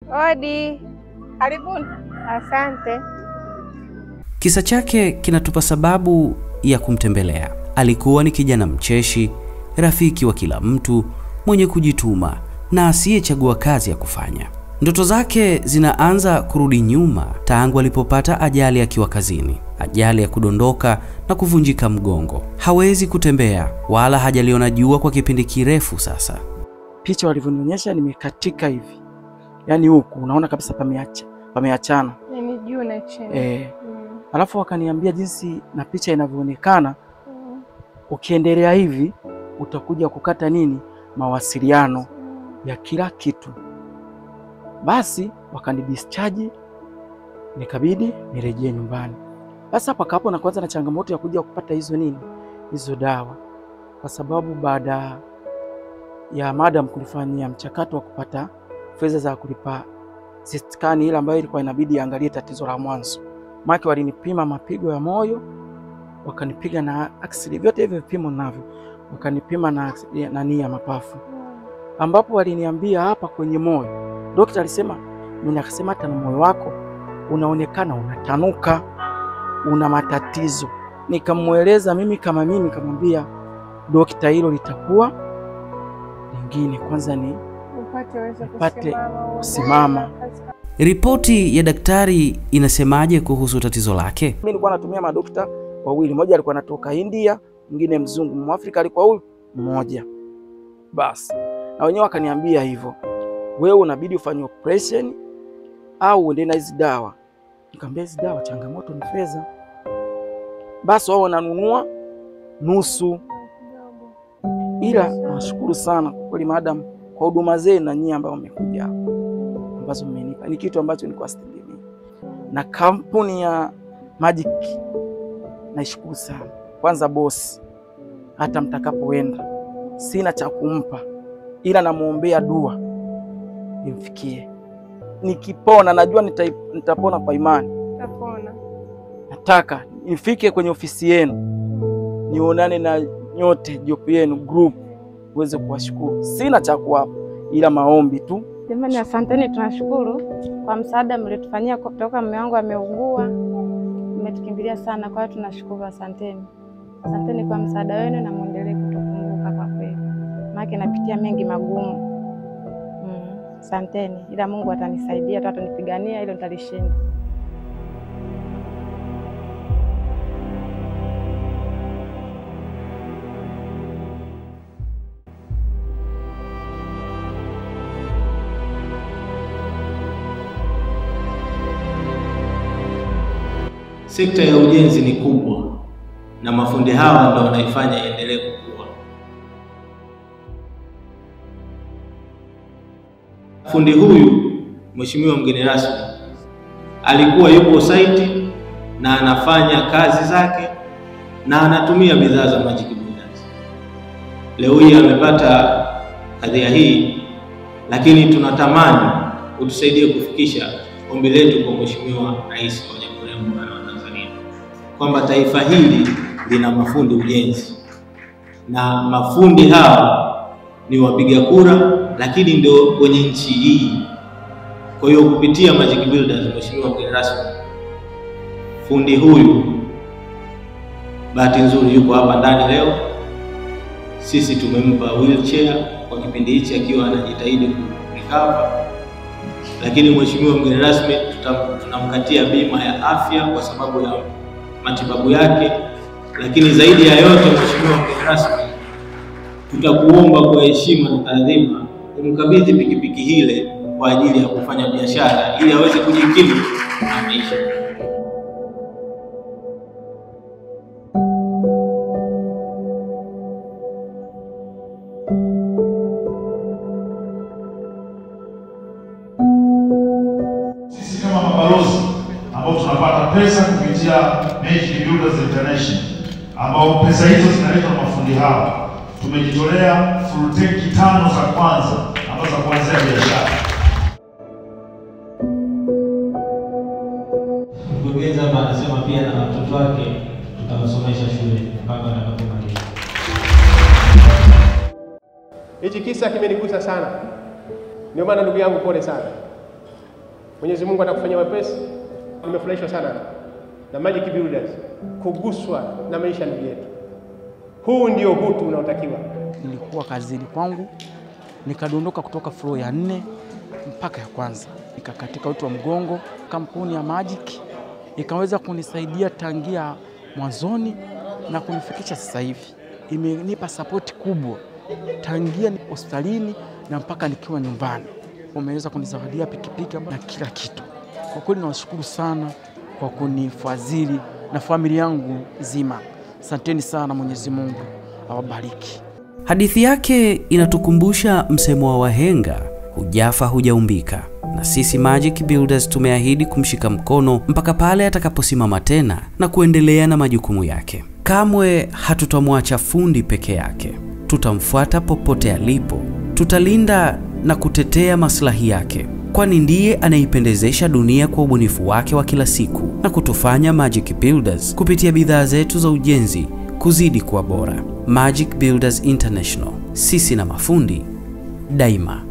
Odi. Karibuni. Asante. Kisa chake kinatupa sababu ya kumtembelea. Alikuwa ni kijana mcheshi, rafiki wa kila mtu, mwenye kujituma na asiyechagua kazi ya kufanya. Ndoto zake zinaanza kurudi nyuma tangu alipopata ajali akiwa kazini. Ajali ya kudondoka na kuvunjika mgongo. Hawezi kutembea wala hajaliona jua kwa kipindi kirefu sasa. Picha walivyonionyesha nimekatika hivi. Yaani huku unaona kabisa pameachana. Ni juu na chini. Alafu wakaniambia jinsi na picha inavyoonekana. Ukiendelea hivi utakuja kukata mawasiliano ya kila kitu. Basi wakanidischarge, nikabidi nirejee nyumbani. Basi hapo na kwanza na changamoto ya kuja kupata hizo dawa, kwa sababu baada ya madam kulifanyia mchakato wa kupata fedha za kulipa scan ile ambayo ilikuwa inabidi angalie tatizo la mwanzo. Maki walinipima mapigo ya moyo, wakanipiga na oxygen, vyote hivyo vipimo navyo, wakanipima na ya mapafu, ambapo waliniambia hapa kwenye moyo. Daktari alisema, akasema hata na moyo wako unaonekana unatanuka, una matatizo. Nikamueleza nikamwambia daktari, hilo litakuwa lingine, kwanza ni upate kusimama. Ripoti ya daktari inasemaje kuhusu tatizo lake? Mimi nilikuwa natumia madokta wawili, mmoja alikuwa anatoka India, mwingine mzungu, Mwafrika alikuwa huyu mmoja. Basi na wenyewe wakaniambia hivyo, wewe unabidi ufanye operation au uende na hizo dawa. Nikamwambia hizo dawa changamoto ni fedha. Basi wao wananunua nusu. Ila nashukuru sana kwa kweli madam kwa huduma zenu na nyinyi ambao mmekuja ambazo mmenipa. Ni kitu ambacho nilikuwa sitegemei. Na kampuni ya Magic naishukuru sana. Kwanza boss, hata mtakapoenda sina cha kumpa, ila namuombea dua nimfikie. Nikipona najua nitapona kwa imani. Nitapona. Nataka nifike kwenye ofisi yenu, nionane na nyote jopo yenu group, uweze kuwashukuru. Sina cha kuwapa ila maombi tu. Jamani, asanteni, tunashukuru kwa msaada mliotufanyia kutoka mume wangu ameugua. Mmetukimbilia sana, kwa hiyo tunashukuru, asanteni. Asanteni kwa msaada wenu na muendelee kutukumbuka kwa kweli. Maana napitia mengi magumu. Asanteni, ila Mungu atanisaidia, atanipigania ili nitalishinda. Sekta ya ujenzi ni kubwa na mafundi hawa ndio wanaifanya iendelee kukua. Fundi huyu, mheshimiwa mgeni rasmi, alikuwa yupo site na anafanya kazi zake na anatumia bidhaa za Magic Builders. Leo hii amepata kadhia hii, lakini tunatamani utusaidie kufikisha ombi letu kwa mheshimiwa rais wa Jamhuri ya Muungano wa Tanzania kwamba taifa hili lina mafundi ujenzi na mafundi hawa ni wapiga kura, lakini ndio kwenye nchi hii. Kwa hiyo kupitia Magic Builders, mheshimiwa mgeni rasmi, fundi huyu bahati nzuri yuko hapa ndani leo. Sisi tumempa wheelchair kwa kipindi hichi akiwa anajitahidi kurecover, lakini mheshimiwa mgeni rasmi tunamkatia bima ya afya kwa sababu ya matibabu yake. Lakini zaidi ya yote, mheshimiwa mgeni rasmi, tutakuomba kwa heshima na taadhima umkabidhi pikipiki hile kwa ajili ya kufanya biashara ili aweze kujikimu na maisha. Sisi kama mabalozi ambao tunapata pesa kupitia Magic Builders International, ambao pesa hizo zinaletwa na mafundi hawa, tumejitolea full tank 5 za kwanza ambazo za kuanzia biashara. Mkurugenzi hapa anasema pia na watoto wake tutawasomesha shule mpaka watakapomaliza. Hichi kisa kimenigusa sana. Ndio maana ndugu yangu, pole sana. Mwenyezi Mungu atakufanyia wepesi. Nimefurahishwa sana na Magic Builders kuguswa na maisha ndugu yetu. Huu ndio utu unaotakiwa. Nilikuwa kazini kwangu, nikadondoka kutoka floor ya 4 mpaka ya kwanza, nikakatika uti wa mgongo. Kampuni ya Magic ikaweza kunisaidia tangia mwanzoni na kunifikisha sasa hivi. Imenipa support kubwa tangia hospitalini na mpaka nikiwa nyumbani. Wameweza kunizawadia pikipiki na kila kitu. Kwa kweli nawashukuru sana kwa kunifadhili na familia yangu nzima. Asanteni sana, Mwenyezi Mungu awabariki. Hadithi yake inatukumbusha msemo wa wahenga, hujafa hujaumbika. Na sisi Magic Builders tumeahidi kumshika mkono mpaka pale atakaposimama tena na kuendelea na majukumu yake. Kamwe hatutamwacha fundi peke yake. Tutamfuata popote alipo. Tutalinda na kutetea maslahi yake, kwani ndiye anaipendezesha dunia kwa ubunifu wake wa kila siku na kutufanya Magic Builders kupitia bidhaa zetu za ujenzi kuzidi kuwa bora. Magic Builders International, sisi na mafundi daima.